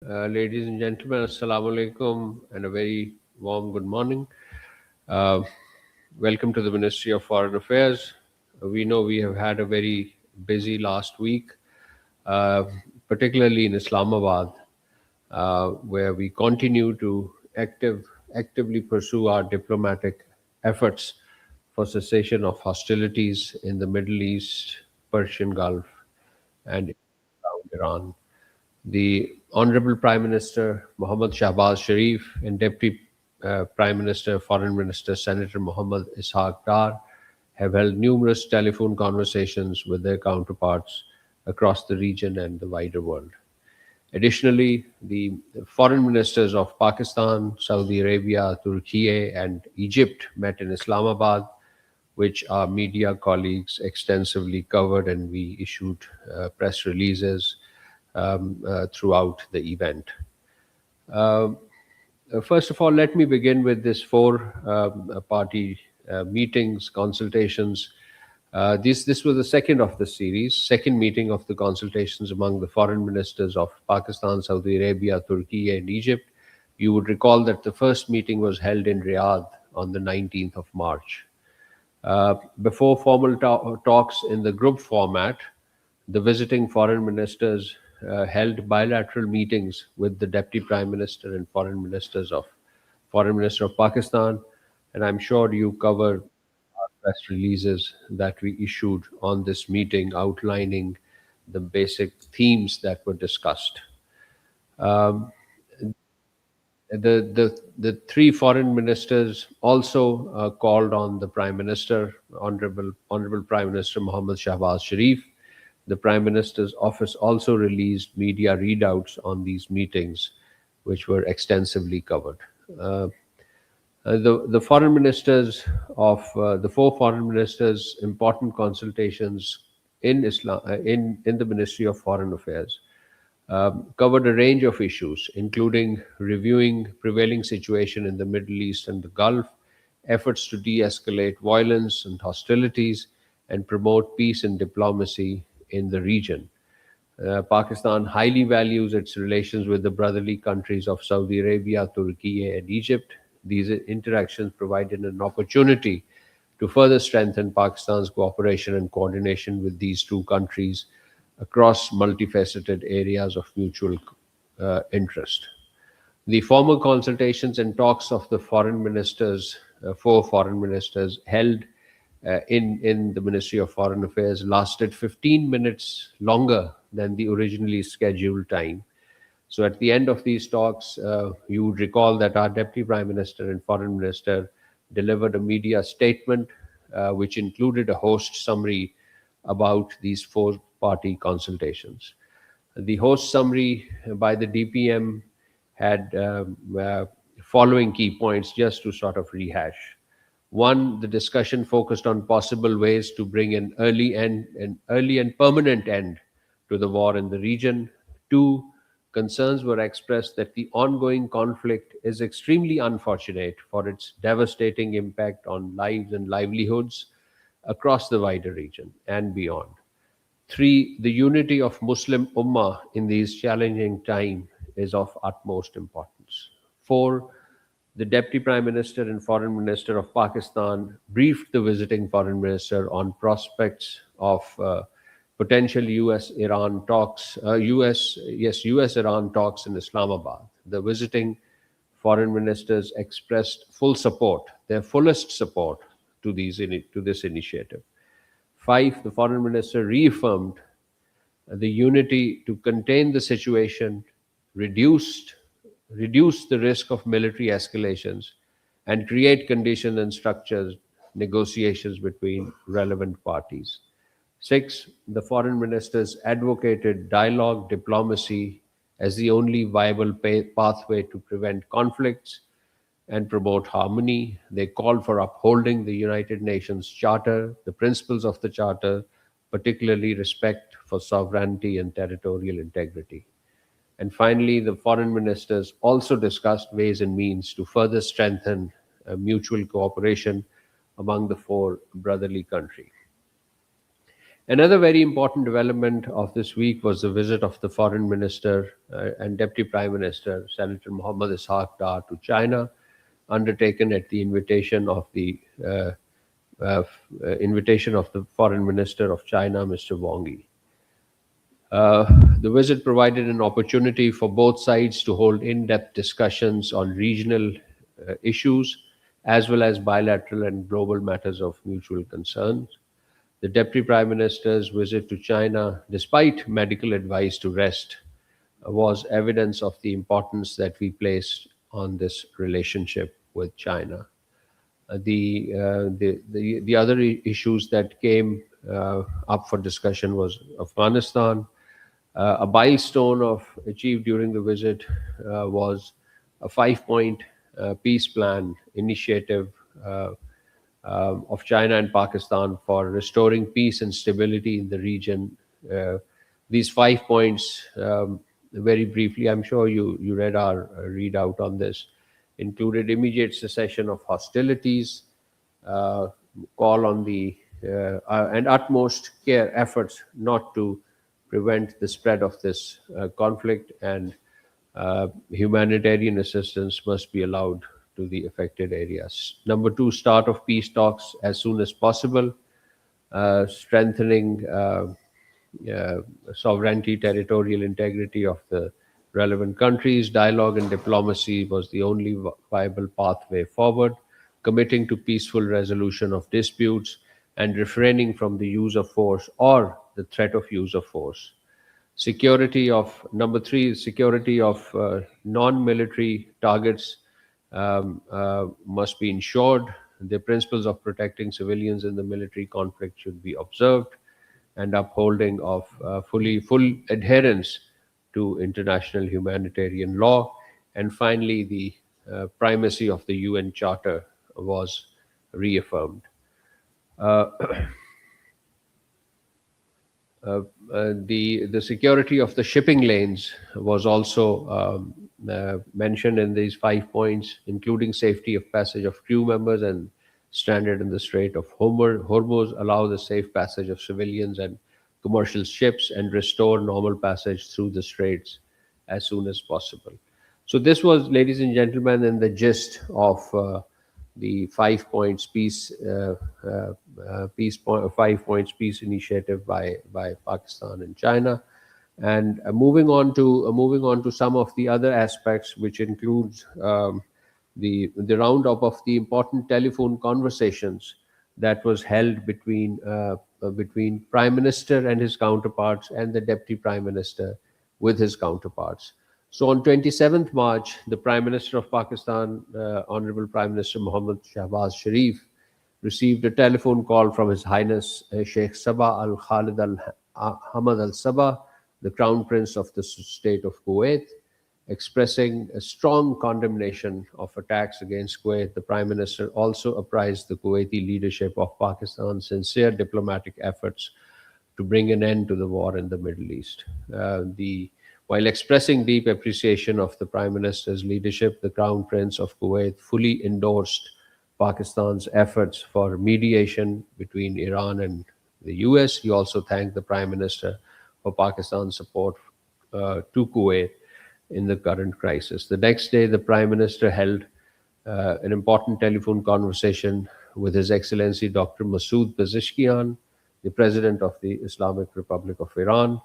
Ladies and gentlemen, Assalamu alaikum and a very warm good morning. Uh, Welcome to the Ministry of Foreign Affairs. We know we have had a very busy last week, uh, particularly in Islamabad, where we continue to actively pursue our diplomatic efforts for cessation of hostilities in the Middle East, Persian Gulf, and around Iran. The Honorable Prime Minister Mohammad Shahbaz Sharif and Deputy Prime Minister, Foreign Minister Senator Mohammad Ishaq Dar have held numerous telephone conversations with their counterparts across the region and the wider world. Additionally, the foreign ministers of Pakistan, Saudi Arabia, Turkey, and Egypt met in Islamabad, which our media colleagues extensively covered, and we issued press releases throughout the event. Uh, First of all, let me begin with this four party meetings, consultations. This was the second of the series, second meeting of the consultations among the foreign ministers of Pakistan, Saudi Arabia, Turkey, and Egypt. You would recall that the first meeting was held in Riyadh on the 19th of March. Before formal talks in the group format, the visiting foreign ministers held bilateral meetings with the deputy prime minister and foreign minister of Pakistan, and I'm sure you covered our press releases that we issued on this meeting outlining the basic themes that were discussed. Um, the three foreign ministers also called on the prime minister, honorable Prime Minister Mohammad Shahbaz Sharif. The prime minister's office also released media readouts on these meetings, which were extensively covered. Uh, the foreign ministers of the four foreign ministers' important consultations in the Ministry of Foreign Affairs covered a range of issues, including reviewing prevailing situation in the Middle East and the Gulf, efforts to de-escalate violence and hostilities, and promote peace and diplomacy in the region. Pakistan highly values its relations with the brotherly countries of Saudi Arabia, Turkey, and Egypt. These interactions provided an opportunity to further strengthen Pakistan's cooperation and coordination with these two countries across multifaceted areas of mutual interest. The formal consultations and talks of the foreign ministers, four foreign ministers, held in the Ministry of Foreign Affairs lasted 15 minutes longer than the originally scheduled time. So at the end of these talks, you would recall that our Deputy Prime Minister and Foreign Minister delivered a media statement which included a host summary about these four party consultations. The host summary by the DPM had following key points just to sort of rehash. One, the discussion focused on possible ways to bring an early and permanent end to the war in the region. Two, concerns were expressed that the ongoing conflict is extremely unfortunate for its devastating impact on lives and livelihoods across the wider region and beyond. Three, the unity of Muslim Ummah in these challenging times is of utmost importance. Four, the Deputy Prime Minister and Foreign Minister of Pakistan briefed the visiting Foreign Minister on prospects of potential U.S.-Iran talks, U.S.-Iran talks in Islamabad. The visiting Foreign Ministers expressed full support, their fullest support to this initiative. Five, the Foreign Minister reaffirmed the unity to contain the situation, reduced reduce the risk of military escalations, and create conditions and structures negotiations between relevant parties. Six, the foreign ministers advocated dialogue diplomacy as the only viable pathway to prevent conflicts and promote harmony. They called for upholding the United Nations Charter, the principles of the Charter, particularly respect for sovereignty and territorial integrity. And finally, the foreign ministers also discussed ways and means to further strengthen mutual cooperation among the four brotherly countries. Another very important development of this week was the visit of the Foreign Minister and Deputy Prime Minister, Senator Muhammad Ishaq Dar, to China, undertaken at the uh, invitation of the Foreign Minister of China, Mr. Wang Yi. Uh, the visit provided an opportunity for both sides to hold in depth discussions on regional issues as well as bilateral and global matters of mutual concern. The Deputy Prime Minister's visit to China, despite medical advice to rest, was evidence of the importance that we place on this relationship with China. The other issues that came up for discussion was Afghanistan. A milestone of achieved during the visit was a 5 point peace plan initiative uh, of China and Pakistan for restoring peace and stability in the region. Uh, these 5 points, very briefly, I'm sure you read our readout on this, included immediate cessation of hostilities, uh, call on the and utmost care efforts not to prevent the spread of this conflict, and humanitarian assistance must be allowed to the affected areas. Number two, start of peace talks as soon as possible, strengthening sovereignty, territorial integrity of the relevant countries. Dialogue and diplomacy was the only viable pathway forward, committing to peaceful resolution of disputes and refraining from the use of force or the threat of use of force. Security of Number three, security of non-military targets must be ensured. The principles of protecting civilians in the military conflict should be observed, and upholding of full adherence to international humanitarian law. And finally, the primacy of the UN Charter was reaffirmed. Uh, the security of the shipping lanes was also mentioned in these 5 points, including safety of passage of crew members and stranded in the Strait of Hormuz, allow the safe passage of civilians and commercial ships, and restore normal passage through the straits as soon as possible. So this was, ladies and gentlemen, in the gist of the 5 points peace, 5 points peace initiative by Pakistan and China, and moving on to some of the other aspects, which includes the roundup of the important telephone conversations that was held between Prime Minister and his counterparts and the Deputy Prime Minister with his counterparts. So on 27th March, the Prime Minister of Pakistan, Honorable Prime Minister Muhammad Shahbaz Sharif, received a telephone call from His Highness Sheikh Sabah Al Khalid Al Hamad Al Sabah, the Crown Prince of the State of Kuwait, expressing a strong condemnation of attacks against Kuwait. The Prime Minister also apprised the Kuwaiti leadership of Pakistan's sincere diplomatic efforts to bring an end to the war in the Middle East. While expressing deep appreciation of the Prime Minister's leadership, the Crown Prince of Kuwait fully endorsed Pakistan's efforts for mediation between Iran and the US. He also thanked the Prime Minister for Pakistan's support to Kuwait in the current crisis. The next day, the Prime Minister held an important telephone conversation with His Excellency Dr. Masood Pezeshkian, the President of the Islamic Republic of Iran.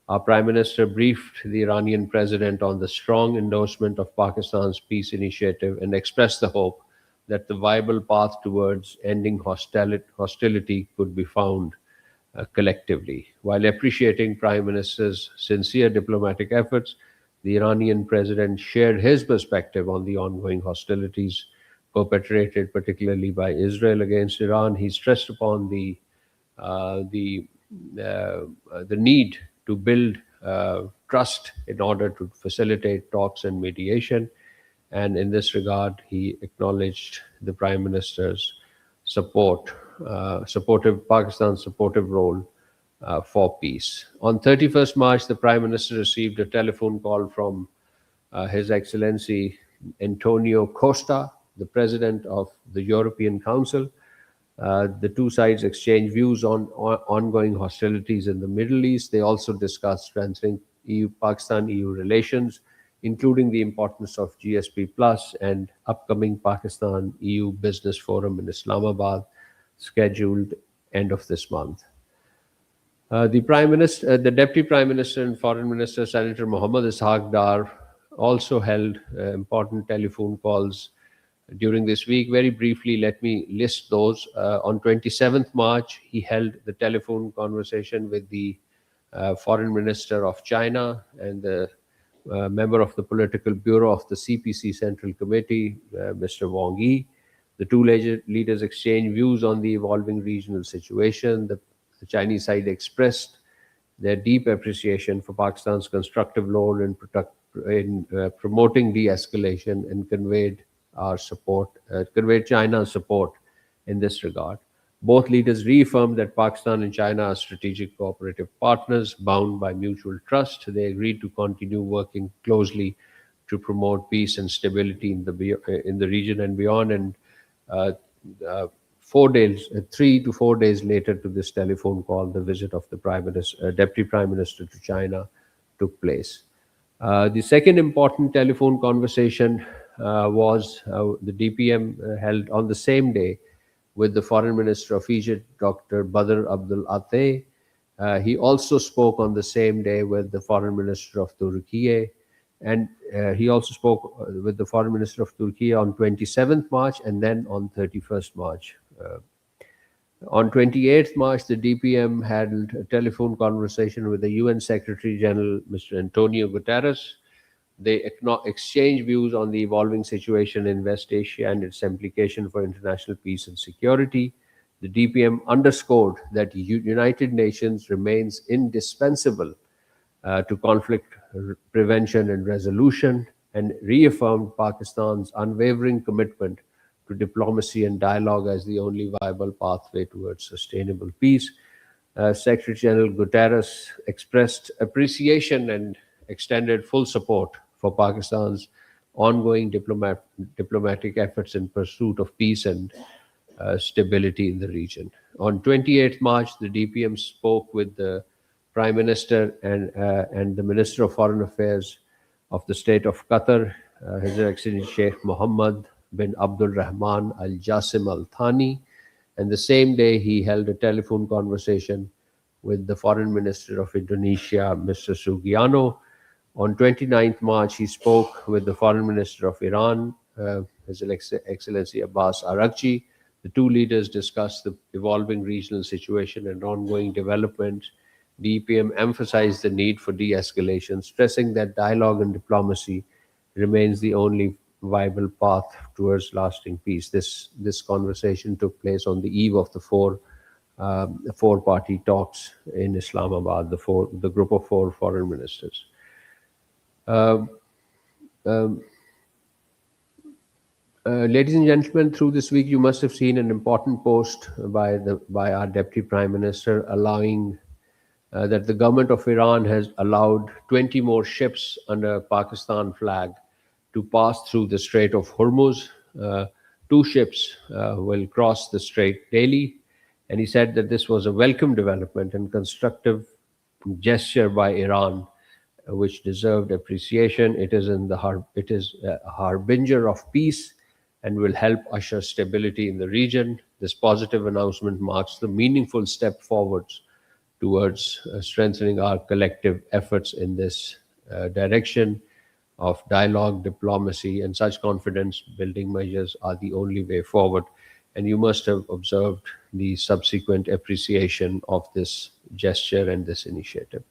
Our Prime Minister briefed the Iranian President on the strong endorsement of Pakistan's peace initiative and expressed the hope that the viable path towards ending hostility could be found collectively. While appreciating Prime Minister's sincere diplomatic efforts, the Iranian president shared his perspective on the ongoing hostilities perpetrated particularly by Israel against Iran. He stressed upon uh, the the need to build trust in order to facilitate talks and mediation. And in this regard, he acknowledged the Prime Minister's supportive Pakistan's supportive role for peace. On 31st March, the Prime Minister received a telephone call from His Excellency Antonio Costa, the President of the European Council. The two sides exchanged views on ongoing hostilities in the Middle East. They also discussed strengthening EU-Pakistan-EU relations, including the importance of GSP Plus and upcoming Pakistan-EU Business Forum in Islamabad, scheduled end of this month. The Deputy Prime Minister and Foreign Minister, Senator Mohammad Ishaq Dar, also held important telephone calls during this week. Very briefly, let me list those. On 27th March, he held the telephone conversation with the Foreign Minister of China and the member of the Political Bureau of the CPC Central Committee, Mr. Wang Yi. The two leaders exchanged views on the evolving regional situation. The Chinese side expressed their deep appreciation for Pakistan's constructive role in promoting de-escalation and conveyed China's support in this regard. Both leaders reaffirmed that Pakistan and China are strategic cooperative partners bound by mutual trust. They agreed to continue working closely to promote peace and stability in the region and beyond. And uh, 4 days, 3 to 4 days later to this telephone call, the visit of the Deputy Prime Minister to China took place. The second important telephone conversation was the DPM held on the same day with the Foreign Minister of Egypt, Dr. Badr Abdul Atteh. He also spoke on the same day with the Foreign Minister of Turkey, and he also spoke with the Foreign Minister of Turkey on 27th March and then on 31st March. On 28th March, the DPM had a telephone conversation with the UN Secretary General, Mr. Antonio Guterres. They exchanged views on the evolving situation in West Asia and its implication for international peace and security. The DPM underscored that United Nations remains indispensable to conflict prevention and resolution, and reaffirmed Pakistan's unwavering commitment to diplomacy and dialogue as the only viable pathway towards sustainable peace. Secretary General Guterres expressed appreciation and extended full support for Pakistan's ongoing diplomatic efforts in pursuit of peace and stability in the region. On 28th March, the DPM spoke with the Prime Minister and the Minister of Foreign Affairs of the State of Qatar, His Excellency Sheikh Mohammed bin Abdul Rahman Al Jassim Al Thani. And the same day, he held a telephone conversation with the Foreign Minister of Indonesia, Mr. Sugiarno. On 29th March, he spoke with the Foreign Minister of Iran, His Excellency Abbas Araghchi. The two leaders discussed the evolving regional situation and ongoing developments. DPM emphasized the need for de-escalation, stressing that dialogue and diplomacy remains the only viable path towards lasting peace. This conversation took place on the eve of the four-party talks in Islamabad, the group of four foreign ministers. Ladies and gentlemen, through this week, you must have seen an important post by our Deputy Prime Minister allowing that the government of Iran has allowed 20 more ships under Pakistan flag to pass through the Strait of Hormuz. Two ships will cross the strait daily, and he said that this was a welcome development and constructive gesture by Iran, which deserved appreciation. It is a harbinger of peace and will help usher stability in the region. This positive announcement marks the meaningful step forwards towards strengthening our collective efforts in this direction of dialogue, diplomacy, and such confidence building measures are the only way forward. And you must have observed the subsequent appreciation of this gesture and this initiative.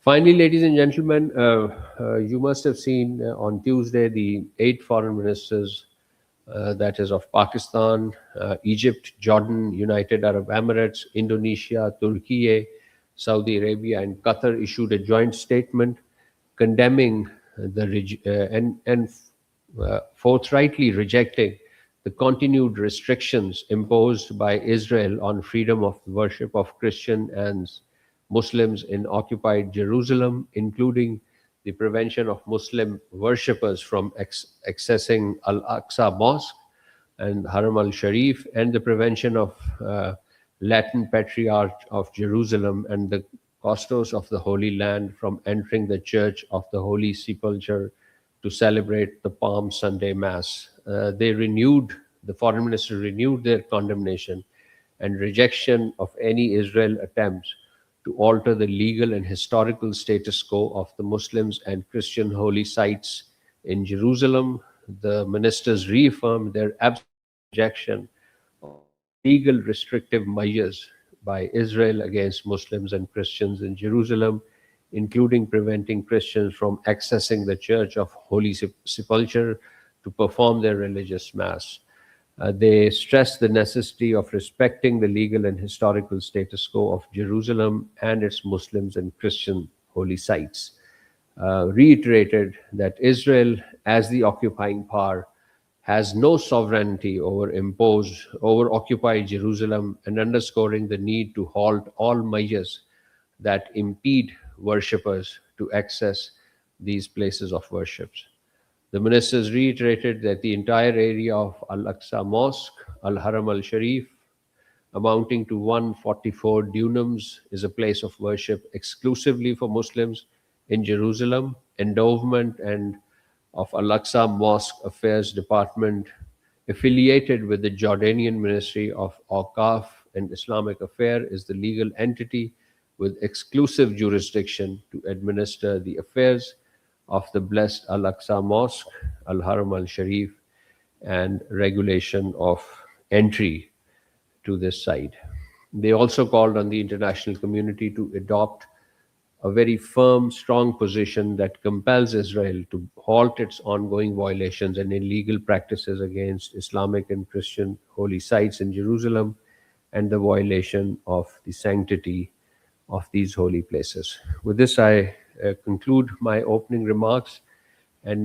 Finally, ladies and gentlemen, you must have seen on Tuesday the 8 foreign ministers, that is of Pakistan, Egypt, Jordan, United Arab Emirates, Indonesia, Turkey, Saudi Arabia, and Qatar issued a joint statement condemning and forthrightly rejecting the continued restrictions imposed by Israel on freedom of worship of Christian and Muslims in occupied Jerusalem, including the prevention of Muslim worshippers from accessing Al-Aqsa Mosque, and Haram al Sharif, and the prevention of Latin Patriarch of Jerusalem and the custos of the Holy Land from entering the Church of the Holy Sepulchre to celebrate the Palm Sunday Mass. The foreign minister renewed their condemnation and rejection of any Israel attempts to alter the legal and historical status quo of the Muslims and Christian holy sites in Jerusalem. The ministers reaffirmed their absolute rejection of any legal restrictive measures by Israel against Muslims and Christians in Jerusalem, including preventing Christians from accessing the Church of Holy Sepulchre to perform their religious mass. They stressed the necessity of respecting the legal and historical status quo of Jerusalem and its Muslims and Christian holy sites. Reiterated that Israel, as the occupying power, has no sovereignty over occupied Jerusalem, and underscoring the need to halt all measures that impede worshippers to access these places of worship. The ministers reiterated that the entire area of Al Aqsa Mosque, Al Haram al Sharif, amounting to 144 dunums, is a place of worship exclusively for Muslims in Jerusalem. Endowment and of Al Aqsa Mosque Affairs Department, affiliated with the Jordanian Ministry of Awqaf and Islamic Affairs, is the legal entity with exclusive jurisdiction to administer the affairs of the blessed Al Aqsa Mosque, Al Haram al Sharif, and regulation of entry to this site. They also called on the international community to adopt a very firm, strong position that compels Israel to halt its ongoing violations and illegal practices against Islamic and Christian holy sites in Jerusalem and the violation of the sanctity of these holy places. With this, I conclude my opening remarks, and now